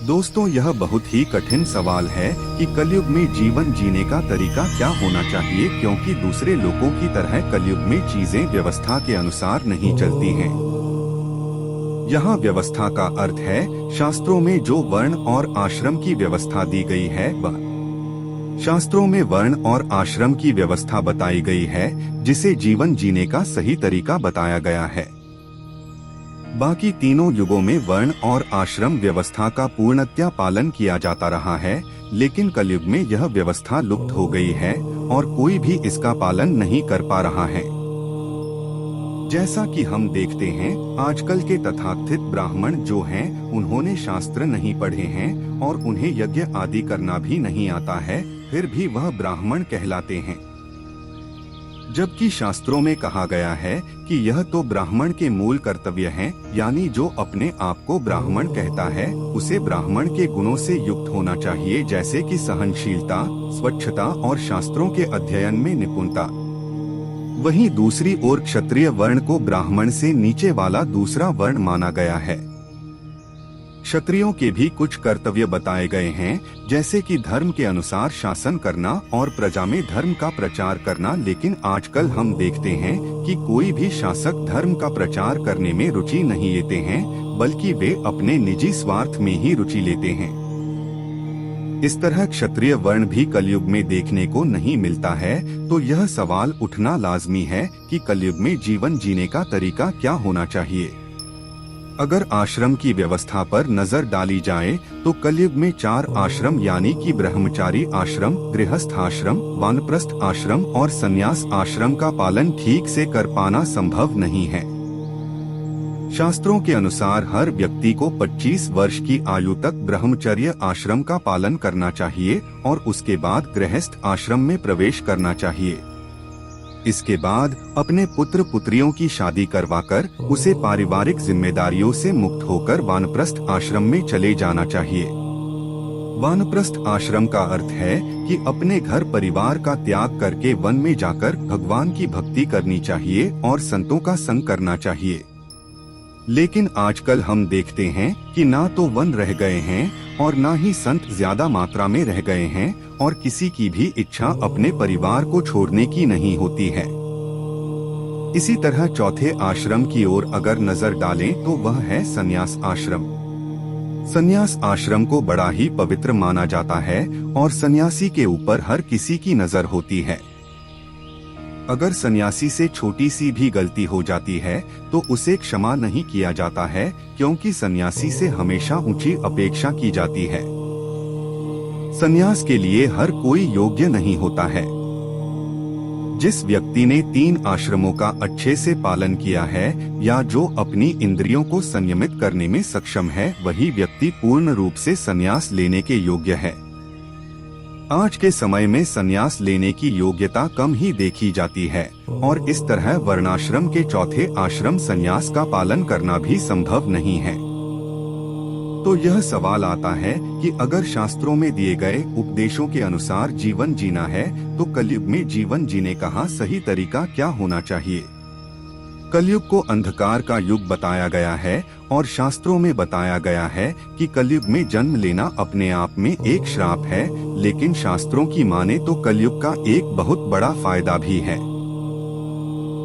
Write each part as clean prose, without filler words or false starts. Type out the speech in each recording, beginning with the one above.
दोस्तों, यह बहुत ही कठिन सवाल है कि कलयुग में जीवन जीने का तरीका क्या होना चाहिए, क्योंकि दूसरे लोगों की तरह कलयुग में चीजें व्यवस्था के अनुसार नहीं चलती हैं। यहाँ व्यवस्था का अर्थ है शास्त्रों में जो वर्ण और आश्रम की व्यवस्था दी गई है, वह शास्त्रों में वर्ण और आश्रम की व्यवस्था बताई गई है, जिसे जीवन जीने का सही तरीका बताया गया है। बाकी तीनों युगों में वर्ण और आश्रम व्यवस्था का पूर्णतया पालन किया जाता रहा है, लेकिन कलयुग में यह व्यवस्था लुप्त हो गई है और कोई भी इसका पालन नहीं कर पा रहा है। जैसा कि हम देखते हैं, आजकल के तथाकथित ब्राह्मण जो हैं, उन्होंने शास्त्र नहीं पढ़े हैं और उन्हें यज्ञ आदि करना भी नहीं आता है, फिर भी वह ब्राह्मण कहलाते हैं। जबकि शास्त्रों में कहा गया है कि यह तो ब्राह्मण के मूल कर्तव्य हैं, यानी जो अपने आप को ब्राह्मण कहता है उसे ब्राह्मण के गुणों से युक्त होना चाहिए, जैसे कि सहनशीलता, स्वच्छता और शास्त्रों के अध्ययन में निपुणता। वहीं दूसरी ओर क्षत्रिय वर्ण को ब्राह्मण से नीचे वाला दूसरा वर्ण माना गया है। क्षत्रियों के भी कुछ कर्तव्य बताए गए हैं, जैसे कि धर्म के अनुसार शासन करना और प्रजा में धर्म का प्रचार करना, लेकिन आजकल हम देखते हैं कि कोई भी शासक धर्म का प्रचार करने में रुचि नहीं लेते हैं, बल्कि वे अपने निजी स्वार्थ में ही रुचि लेते हैं। इस तरह क्षत्रिय वर्ण भी कलयुग में देखने को नहीं मिलता है, तो यह सवाल उठना लाजमी है कि कलयुग में जीवन जीने का तरीका क्या होना चाहिए। अगर आश्रम की व्यवस्था पर नजर डाली जाए तो कलयुग में 4 आश्रम यानी कि ब्रह्मचारी आश्रम, गृहस्थ आश्रम, वानप्रस्थ आश्रम और संन्यास आश्रम का पालन ठीक से कर पाना संभव नहीं है। शास्त्रों के अनुसार हर व्यक्ति को 25 वर्ष की आयु तक ब्रह्मचर्य आश्रम का पालन करना चाहिए और उसके बाद गृहस्थ आश्रम में प्रवेश करना चाहिए। इसके बाद अपने पुत्र पुत्रियों की शादी करवाकर उसे पारिवारिक जिम्मेदारियों से मुक्त होकर वानप्रस्थ आश्रम में चले जाना चाहिए। वानप्रस्थ आश्रम का अर्थ है कि अपने घर परिवार का त्याग करके वन में जाकर भगवान की भक्ति करनी चाहिए और संतों का संग करना चाहिए। लेकिन आजकल हम देखते हैं कि ना तो वन रह गए हैं और ना ही संत ज्यादा मात्रा में रह गए हैं और किसी की भी इच्छा अपने परिवार को छोड़ने की नहीं होती है। इसी तरह चौथे आश्रम की ओर अगर नजर डालें तो वह है संन्यास आश्रम। संन्यास आश्रम को बड़ा ही पवित्र माना जाता है और सन्यासी के ऊपर हर किसी की नजर होती है। अगर सन्यासी से छोटी सी भी गलती हो जाती है तो उसे क्षमा नहीं किया जाता है, क्योंकि सन्यासी से हमेशा ऊंची अपेक्षा की जाती है। सन्यास के लिए हर कोई योग्य नहीं होता है। जिस व्यक्ति ने 3 आश्रमों का अच्छे से पालन किया है या जो अपनी इंद्रियों को संयमित करने में सक्षम है, वही व्यक्ति पूर्ण रूप से संन्यास लेने के योग्य है। आज के समय में संन्यास लेने की योग्यता कम ही देखी जाती है और इस तरह वर्णाश्रम के चौथे आश्रम संन्यास का पालन करना भी संभव नहीं है। तो यह सवाल आता है कि अगर शास्त्रों में दिए गए उपदेशों के अनुसार जीवन जीना है तो कलयुग में जीवन जीने का सही तरीका क्या होना चाहिए। कलयुग को अंधकार का युग बताया गया है और शास्त्रों में बताया गया है कि कलयुग में जन्म लेना अपने आप में एक श्राप है, लेकिन शास्त्रों की माने तो कलयुग का एक बहुत बड़ा फायदा भी है।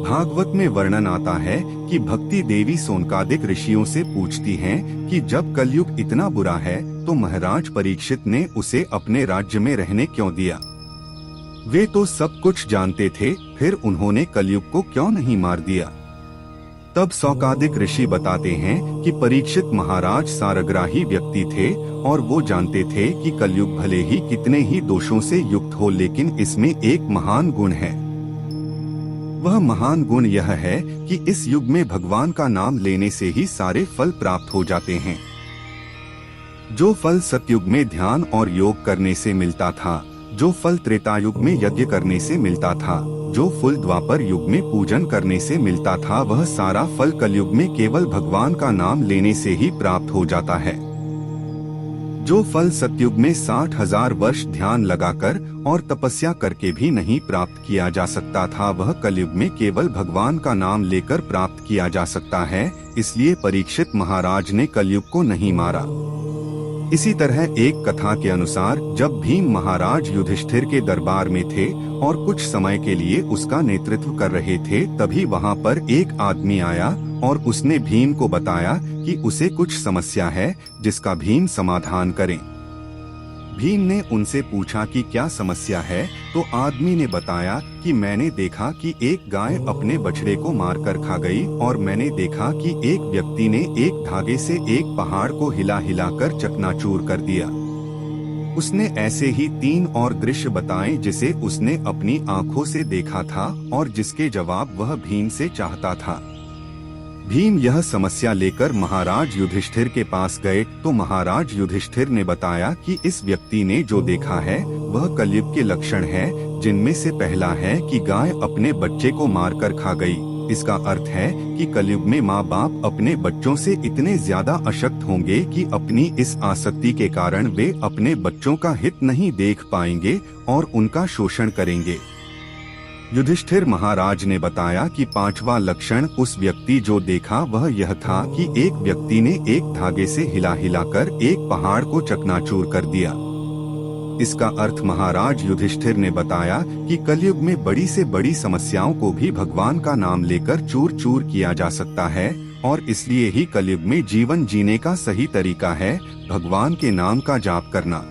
भागवत में वर्णन आता है कि भक्ति देवी सोनकादिक ऋषियों से पूछती हैं कि जब कलयुग इतना बुरा है तो महाराज परीक्षित ने उसे अपने राज्य में रहने क्यों दिया। वे तो सब कुछ जानते थे, फिर उन्होंने कलयुग को क्यों नहीं मार दिया। तब सौकादिक ऋषि बताते हैं कि परीक्षित महाराज सारग्राही व्यक्ति थे और वो जानते थे कि कलयुग भले ही कितने ही दोषों से युक्त हो, लेकिन इसमें एक महान गुण है। वह महान गुण यह है कि इस युग में भगवान का नाम लेने से ही सारे फल प्राप्त हो जाते हैं। जो फल सतयुग में ध्यान और योग करने से मिलता था, जो फल त्रेता युग में यज्ञ करने से मिलता था, जो फल द्वापर युग में पूजन करने से मिलता था, वह सारा फल कलयुग में केवल भगवान का नाम लेने से ही प्राप्त हो जाता है। जो फल सतयुग में 60,000 वर्ष ध्यान लगाकर और तपस्या करके भी नहीं प्राप्त किया जा सकता था, वह कलयुग में केवल भगवान का नाम लेकर प्राप्त किया जा सकता है। इसलिए परीक्षित महाराज ने कलयुग को नहीं मारा। इसी तरह एक कथा के अनुसार जब भीम महाराज युधिष्ठिर के दरबार में थे और कुछ समय के लिए उसका नेतृत्व कर रहे थे, तभी वहां पर एक आदमी आया और उसने भीम को बताया कि उसे कुछ समस्या है जिसका भीम समाधान करें। भीम ने उनसे पूछा कि क्या समस्या है, तो आदमी ने बताया कि मैंने देखा कि एक गाय अपने बछड़े को मारकर खा गई और मैंने देखा कि एक व्यक्ति ने एक धागे से एक पहाड़ को हिला हिलाकर चकनाचूर कर दिया। उसने ऐसे ही 3 और दृश्य बताए जिसे उसने अपनी आंखों से देखा था और जिसके जवाब वह भीम से चाहता था। भीम यह समस्या लेकर महाराज युधिष्ठिर के पास गए तो महाराज युधिष्ठिर ने बताया कि इस व्यक्ति ने जो देखा है वह कलयुग के लक्षण है, जिनमें से पहला है कि गाय अपने बच्चे को मारकर खा गई। इसका अर्थ है कि कलयुग में माँ बाप अपने बच्चों से इतने ज्यादा अशक्त होंगे कि अपनी इस आसक्ति के कारण वे अपने बच्चों का हित नहीं देख पाएंगे और उनका शोषण करेंगे। युधिष्ठिर महाराज ने बताया कि 5वां लक्षण उस व्यक्ति जो देखा वह यह था कि एक व्यक्ति ने एक धागे से हिला हिलाकर एक पहाड़ को चकनाचूर कर दिया। इसका अर्थ महाराज युधिष्ठिर ने बताया कि कलयुग में बड़ी से बड़ी समस्याओं को भी भगवान का नाम लेकर चूर चूर किया जा सकता है और इसलिए ही कलयुग में जीवन जीने का सही तरीका है भगवान के नाम का जाप करना।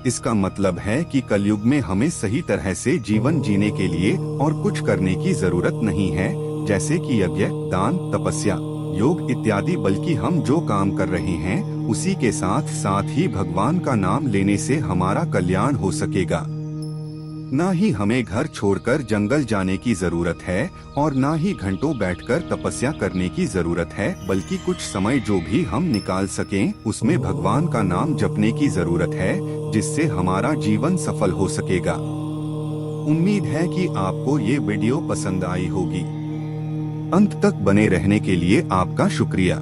इसका मतलब है कि कलयुग में हमें सही तरह से जीवन जीने के लिए और कुछ करने की जरूरत नहीं है, जैसे कि यज्ञ, दान, तपस्या, योग इत्यादि, बल्कि हम जो काम कर रहे हैं उसी के साथ साथ ही भगवान का नाम लेने से हमारा कल्याण हो सकेगा। न ही हमें घर छोड़कर जंगल जाने की जरूरत है और न ही घंटों बैठकर तपस्या करने की जरूरत है, बल्कि कुछ समय जो भी हम निकाल सकें उसमें भगवान का नाम जपने की जरूरत है, जिससे हमारा जीवन सफल हो सकेगा। उम्मीद है कि आपको ये वीडियो पसंद आई होगी। अंत तक बने रहने के लिए आपका शुक्रिया।